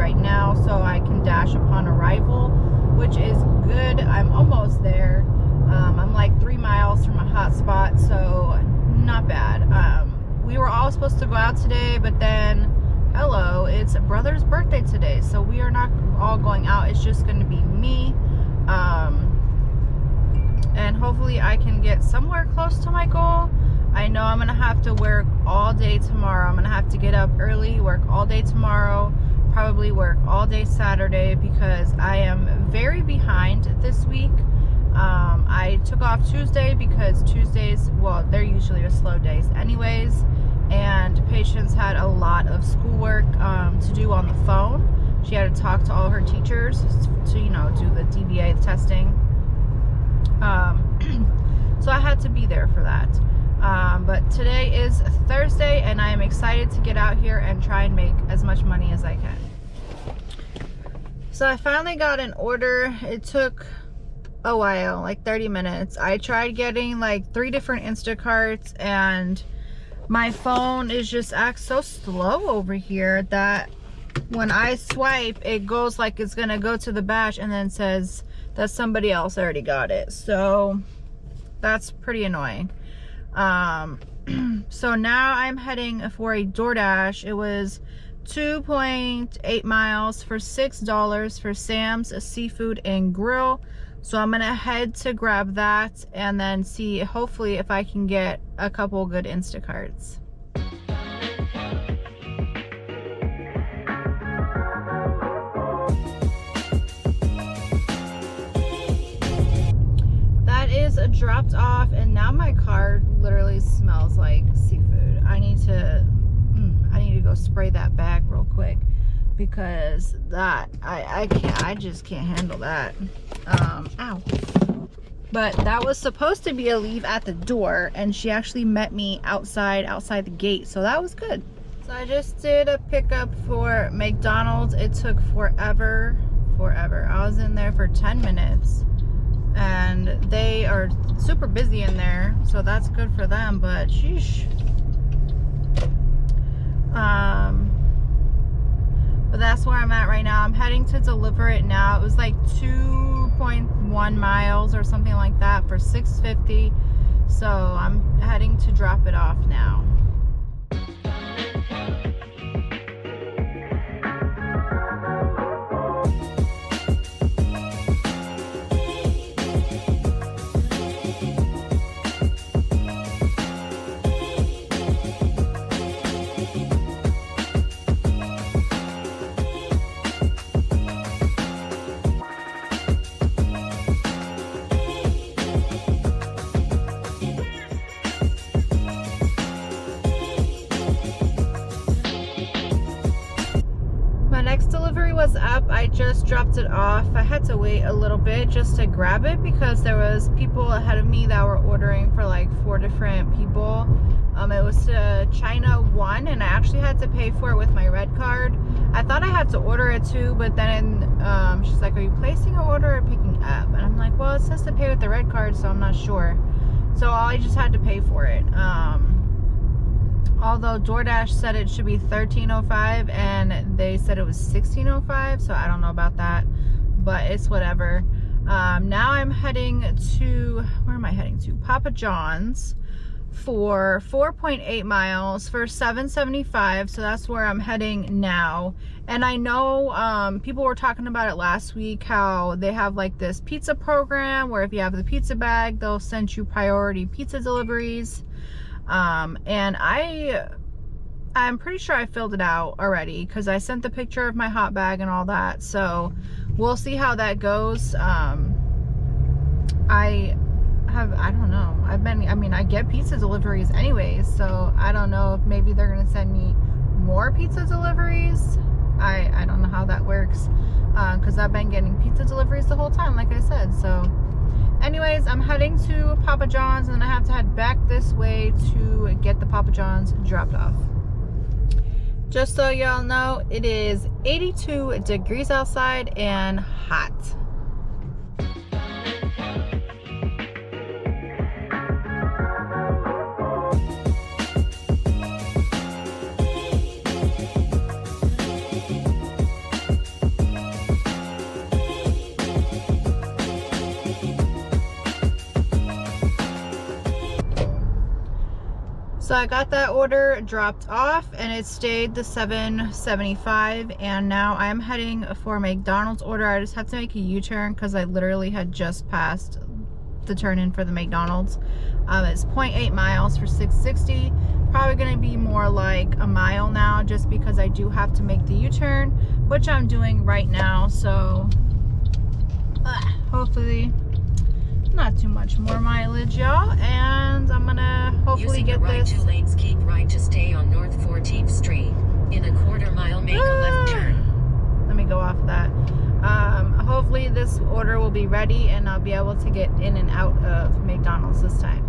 right now so I can dash upon arrival, which is good. I'm almost there. I'm like 3 miles from a hotspot, so not bad. We were all supposed to go out today, but then, hello, it's a brother's birthday today, so we are not all going out. It's just going to be me. And hopefully I can get somewhere close to my goal. I know I'm going to have to work all day tomorrow. I'm going to have to get up early, work all day tomorrow, probably work all day Saturday because I am very behind this week. I took off Tuesday because Tuesdays, well, they're usually the slow days anyways, and Patience had a lot of schoolwork to do on the phone. She had to talk to all her teachers to, you know, do the DBA, the testing. So I had to be there for that. But today is Thursday, and I am excited to get out here and try and make as much money as I can. So I finally got an order. It took a while, like 30 minutes. I tried getting like 3 different Instacarts, and my phone is just acts so slow over here that when I swipe, it goes like it's gonna go to the batch and then says that somebody else already got it. So that's pretty annoying. So now I'm heading for a Doordash. It was 2.8 miles for $6 for Sam's Seafood and Grill. So I'm gonna head to grab that and then see, hopefully, if I can get a couple good Instacarts. That is dropped off, and now my car literally smells like seafood. I need to go spray that bag real quick because that I just can't handle that. Ow. But that was supposed to be a leave at the door, and she actually met me outside the gate, so that was good. So I just did a pickup for McDonald's. It took forever. I was in there for 10 minutes, and they are super busy in there, so that's good for them, but sheesh. But that's where I'm at right now. I'm heading to deliver it now. It was like 2.1 miles or something like that for $6.50. So I'm heading to drop it off now. Delivery was up. I just dropped it off. I had to wait a little bit just to grab it because there was people ahead of me that were ordering for like 4 different people. It was to China 1, and I actually had to pay for it with my red card. I thought I had to order it too, but then she's like, are you placing an order or picking up? And I'm like, well, it says to pay with the red card, so I'm not sure. So I just had to pay for it. Although DoorDash said it should be $13.05 and they said it was $16.05, so I don't know about that, but it's whatever. Now I'm heading to, where am I heading to? Papa John's for 4.8 miles for $7.75, so that's where I'm heading now. And I know people were talking about it last week, how they have like this pizza program where if you have the pizza bag, they'll send you priority pizza deliveries. And I'm pretty sure I filled it out already because I sent the picture of my hot bag and all that, so we'll see how that goes. I don't know, I get pizza deliveries anyways, so I don't know if maybe they're gonna send me more pizza deliveries. I don't know how that works, because I've been getting pizza deliveries the whole time, like I said. So anyways, I'm heading to Papa John's, and then I have to head back this way to get the Papa John's dropped off. Just so y'all know, it is 82 degrees outside and hot. So I got that order dropped off and it stayed the $7.75, and now I'm heading for McDonald's order. I just have to make a U-turn because I literally had just passed the turn in for the McDonald's. It's 0.8 miles for $6.60. Probably gonna be more like a mile now just because I do have to make the U-turn, which I'm doing right now. So hopefully not too much more mileage, y'all, and I'm gonna hopefully get right this. 2 lanes, keep right to stay on North 14th Street. In a quarter mile, make a left turn. Let me go off of that. Hopefully this order will be ready and I'll be able to get in and out of McDonald's this time.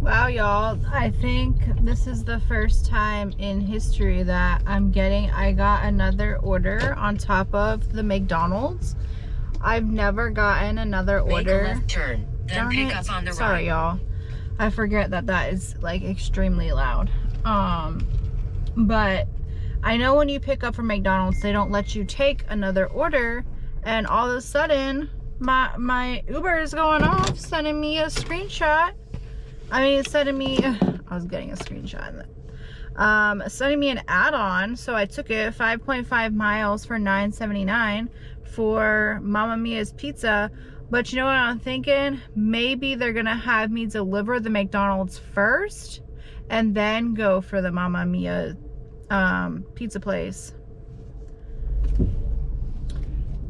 Wow, y'all, I think this is the first time in history that I got another order on top of the McDonald's. I've never gotten another order. Make a left turn, then Darn pick it. up on the Sorry, right. y'all. I forget that is like extremely loud. But I know when you pick up from McDonald's, they don't let you take another order, and all of a sudden, my Uber is going off, sending me a screenshot. I mean, it's sending me, I was getting a screenshot. Sending me an add-on, so I took it, 5.5 miles for $9.79 for Mamma Mia's pizza. But you know what I'm thinking? Maybe they're gonna have me deliver the McDonald's first and then go for the Mamma Mia pizza place.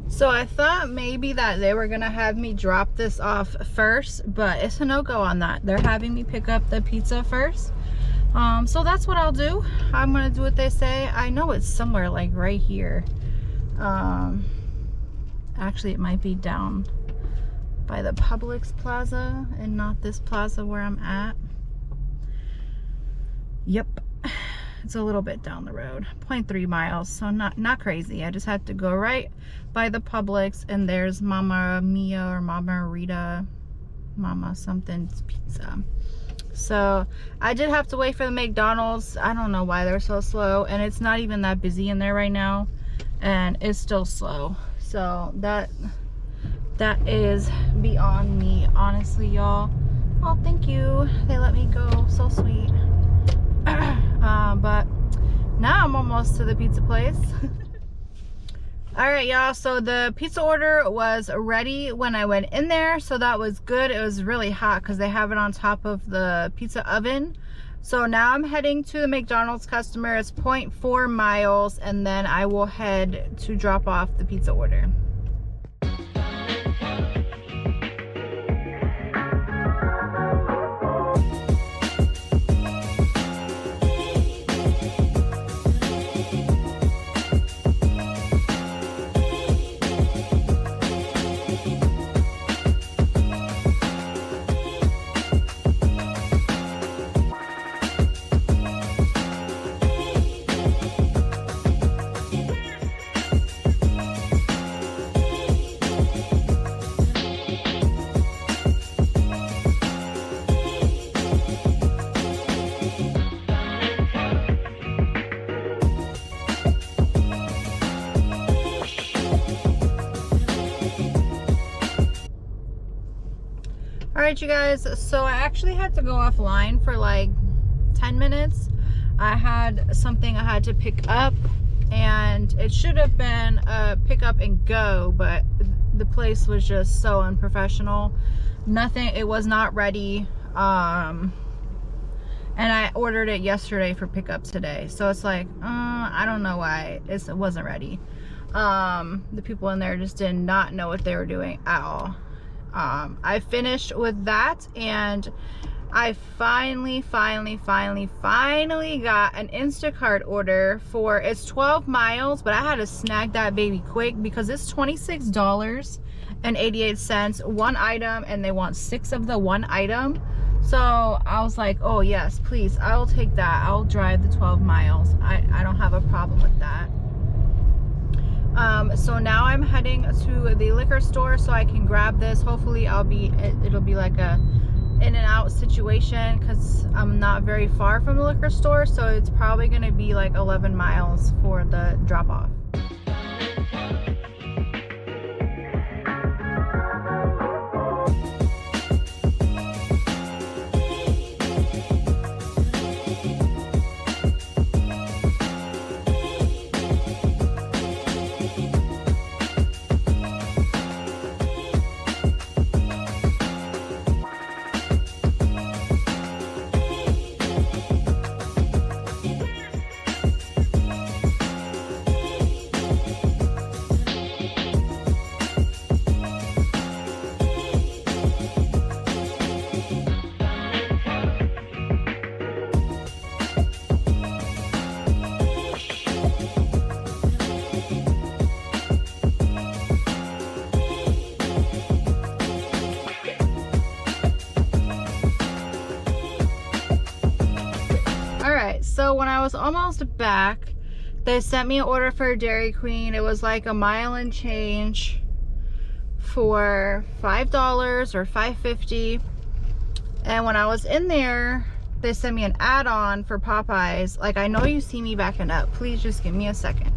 So I thought maybe that they were gonna have me drop this off first, but it's a no-go on that. They're having me pick up the pizza first. So that's what I'll do. I'm gonna do what they say. I know it's somewhere like right here. Actually, it might be down by the Publix Plaza and not this plaza where I'm at. Yep, it's a little bit down the road, 0.3 miles, so not crazy. I just had to go right by the Publix, and there's Mamma Mia or Mama Rita, Mama something's pizza. So I did have to wait for the McDonald's. I don't know why they're so slow, and it's not even that busy in there right now, and it's still slow. So that is beyond me, honestly, y'all. Oh, thank you. They let me go. So sweet. But now I'm almost to the pizza place. All right, y'all. So the pizza order was ready when I went in there, so that was good. It was really hot because they have it on top of the pizza oven. So now I'm heading to the McDonald's customer. It's 0.4 miles, and then I will head to drop off the pizza order. Alright, you guys, so I actually had to go offline for like 10 minutes. I had something I had to pick up, and it should have been a pick up and go, but the place was just so unprofessional. It was not ready. And I ordered it yesterday for pickup today, so it's like, I don't know why it wasn't ready. The people in there just did not know what they were doing at all. I finished with that, and I finally got an Instacart order for, it's 12 miles, but I had to snag that baby quick because it's $26.88 one item, and they want 6 of the one item. So I was like, oh yes, please, I'll take that. I'll drive the 12 miles. I don't have a problem with that. So now I'm heading to the liquor store so I can grab this. Hopefully it'll be like a in and out situation because I'm not very far from the liquor store, so it's probably going to be like 11 miles for the drop off. So when I was almost back, they sent me an order for Dairy Queen. It was like a mile and change for $5 or $5.50. And when I was in there, they sent me an add-on for Popeyes. Like, I know you see me backing up. Please just give me a second.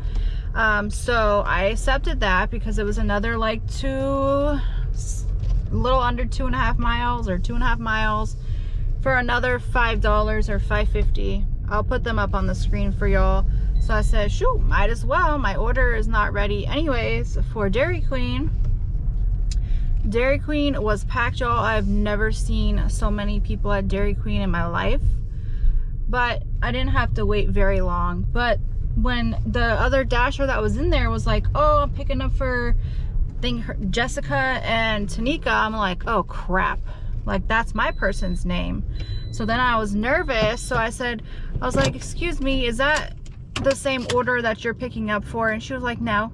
So I accepted that because it was another like a little under 2.5 miles or 2.5 miles for another $5 or $5.50. I'll put them up on the screen for y'all. So I said, shoot, might as well. My order is not ready anyways for Dairy Queen. Dairy Queen was packed, y'all. I've never seen so many people at Dairy Queen in my life. But I didn't have to wait very long. But when the other Dasher that was in there was like, oh, I'm picking up for Jessica and Tanika, I'm like, oh crap. Like, that's my person's name. So then I was nervous. So I was like, excuse me, is that the same order that you're picking up for? And she was like, no.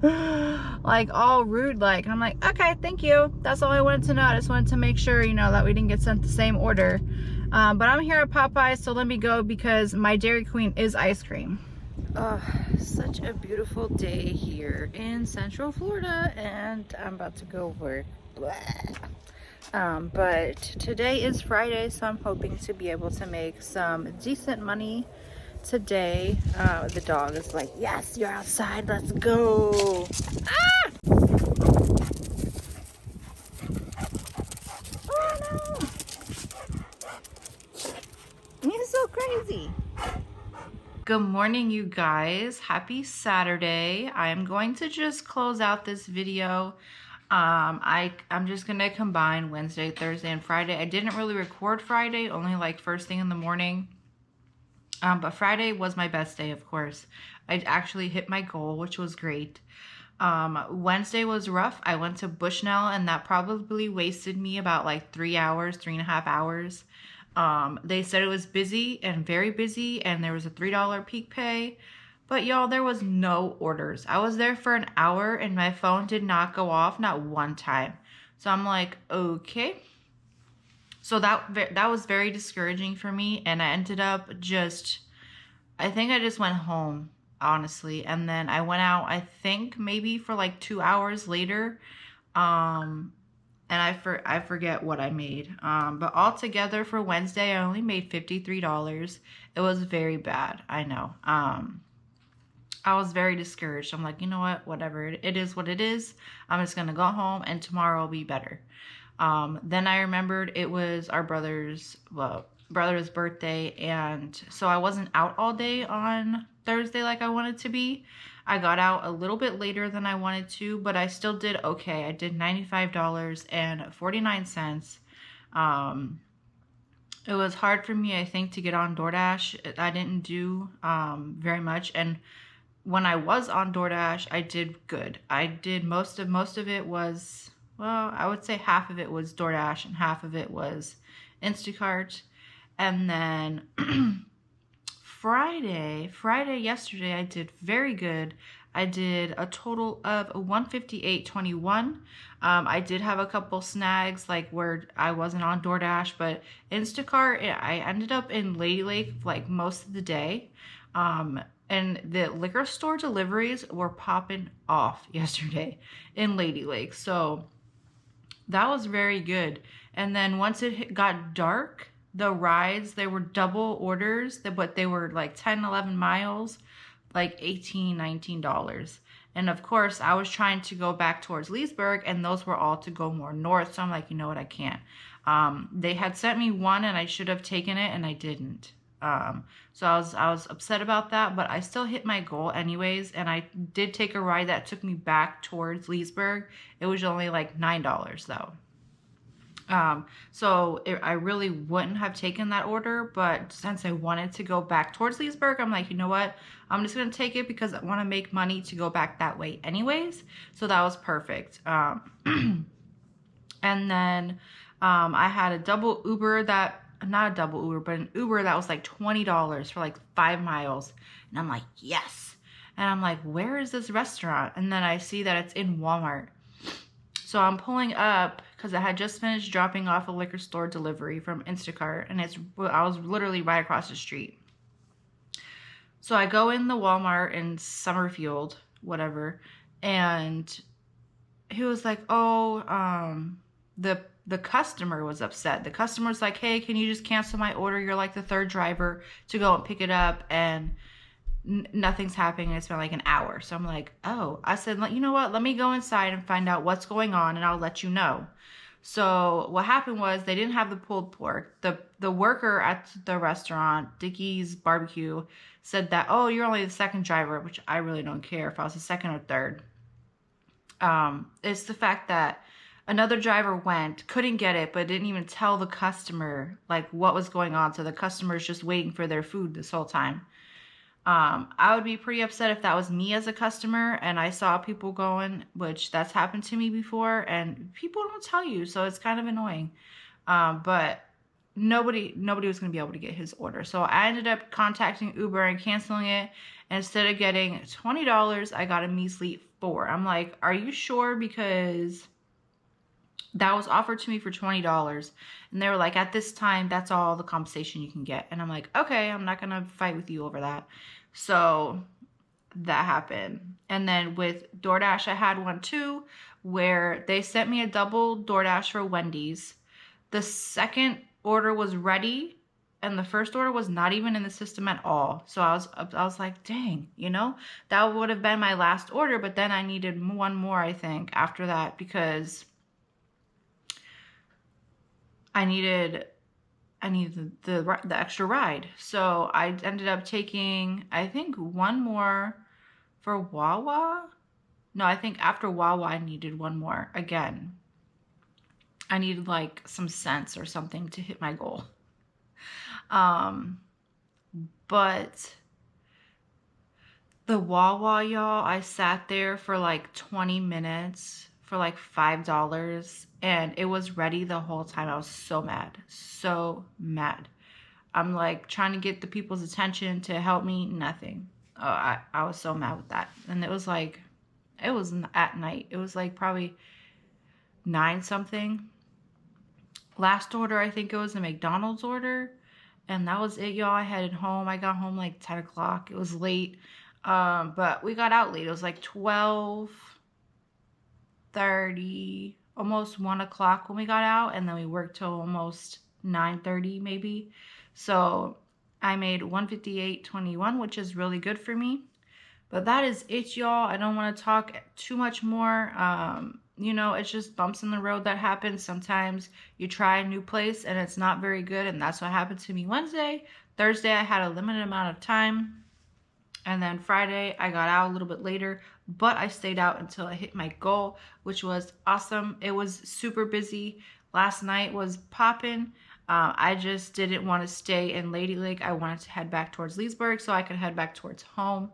Like, all rude like. And I'm like, okay, thank you. That's all I wanted to know. I just wanted to make sure, you know, that we didn't get sent the same order. But I'm here at Popeyes, so let me go because my Dairy Queen is ice cream. Oh, such a beautiful day here in Central Florida, and I'm about to go work. But today is Friday, so I'm hoping to be able to make some decent money today. The dog is like, yes, you're outside, let's go. Ah! Oh no! He's so crazy. Good morning, you guys. Happy Saturday. I am going to just close out this video. I'm just gonna combine Wednesday, Thursday, and Friday. I didn't really record Friday, only like first thing in the morning. But Friday was my best day, of course. I actually hit my goal, which was great. Wednesday was rough. I went to Bushnell, and that probably wasted me about like 3.5 hours. They said it was busy and very busy, and there was a $3 peak pay. But y'all, there was no orders. I was there for an hour and my phone did not go off, not one time. So I'm like, okay. So that was very discouraging for me, and I ended up I think I just went home, honestly. And then I went out, I think maybe for like 2 hours later. And I forget what I made. But altogether for Wednesday, I only made $53. It was very bad, I know. I was very discouraged. I'm like, you know what, whatever, it is what it is. I'm just gonna go home and tomorrow will be better. Then I remembered it was our brother's birthday, and so I wasn't out all day on Thursday like I wanted to be. I got out a little bit later than I wanted to, but I still did okay. I did $95.49. It was hard for me, I think, to get on Doordash. I didn't do very much, and when I was on Doordash, I did good. I did most of it was, well, I would say half of it was Doordash and half of it was Instacart. And then Friday yesterday, I did very good. I did a total of $158.21. I did have a couple snags, like where I wasn't on Doordash, but Instacart, I ended up in Lady Lake like most of the day. And the liquor store deliveries were popping off yesterday in Lady Lake. So that was very good. And then once it got dark, the rides, they were double orders, but they were like 10, 11 miles, like $18, $19. And of course, I was trying to go back towards Leesburg, and those were all to go more north. So I'm like, you know what, I can't. They had sent me one, and I should have taken it, and I didn't. So I was upset about that, but I still hit my goal anyways. And I did take a ride that took me back towards Leesburg. It was only like $9 though. I really wouldn't have taken that order, but since I wanted to go back towards Leesburg, I'm like, you know what? I'm just going to take it because I want to make money to go back that way anyways. So that was perfect. And then, I had a double Uber not a double Uber, but an Uber that was like $20 for like 5 miles. And I'm like, yes. And I'm like, where is this restaurant? And then I see that it's in Walmart. So I'm pulling up because I had just finished dropping off a liquor store delivery from Instacart, and I was literally right across the street. So I go in the Walmart in Summerfield, whatever, and he was like, oh, the customer was upset. The customer's like, hey, can you just cancel my order? You're like the third driver to go and pick it up, and nothing's happening. It's been like an hour. So I'm like, oh. I said, you know what? Let me go inside and find out what's going on, and I'll let you know. So what happened was they didn't have the pulled pork. The worker at the restaurant, Dickie's Barbecue, said that, oh, you're only the second driver, which I really don't care if I was the second or third. It's the fact that another driver went, couldn't get it, but didn't even tell the customer like what was going on. So the customer's just waiting for their food this whole time. I would be pretty upset if that was me as a customer and I saw people going, which that's happened to me before, and people don't tell you, so it's kind of annoying. But nobody was going to be able to get his order. So I ended up contacting Uber and canceling it. And instead of getting $20, I got a measly $4. I'm like, are you sure? Because that was offered to me for $20. And they were like, at this time, that's all the compensation you can get. And I'm like, okay, I'm not going to fight with you over that. So that happened. And then with DoorDash, I had one too, where they sent me a double DoorDash for Wendy's. The second order was ready, and the first order was not even in the system at all. So I was like, dang, you know, that would have been my last order. But then I needed one more, I think, after that, because I needed the extra ride. So I ended up taking, I think, one more for Wawa. No, I think after Wawa, I needed one more again. I needed like some cents or something to hit my goal. But the Wawa, y'all, I sat there for like 20 minutes for like $5, and it was ready the whole time. I was so mad, so mad. I'm like trying to get the people's attention to help me, nothing. Oh, I was so mad with that. And it was at night. It was like probably 9 something. Last order, I think it was a McDonald's order. And that was it, y'all. I headed home. I got home like 10 o'clock. It was late. But we got out late. It was like 12:30, almost 1 o'clock when we got out. And then we worked till almost 9:30 maybe. So I made $158.21, which is really good for me. But that is it, y'all. I don't want to talk too much more. You know, it's just bumps in the road that happen. Sometimes you try a new place and it's not very good. And that's what happened to me Wednesday. Thursday, I had a limited amount of time. And then Friday, I got out a little bit later. But I stayed out until I hit my goal, which was awesome. It was super busy. Last night was popping. I just didn't want to stay in Lady Lake. I wanted to head back towards Leesburg so I could head back towards home.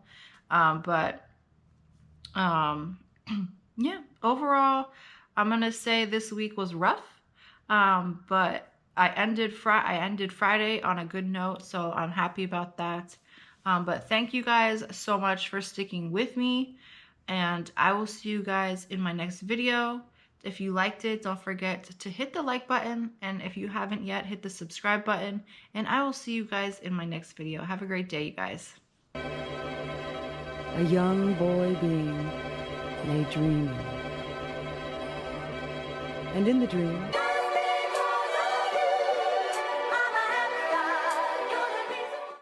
Yeah, overall, I'm going to say this week was rough, but I ended Friday on a good note, so I'm happy about that. But thank you guys so much for sticking with me, and I will see you guys in my next video. If you liked it, don't forget to hit the like button, and if you haven't yet, hit the subscribe button, and I will see you guys in my next video. Have a great day, you guys. A young boy being lay dreaming, and in the dream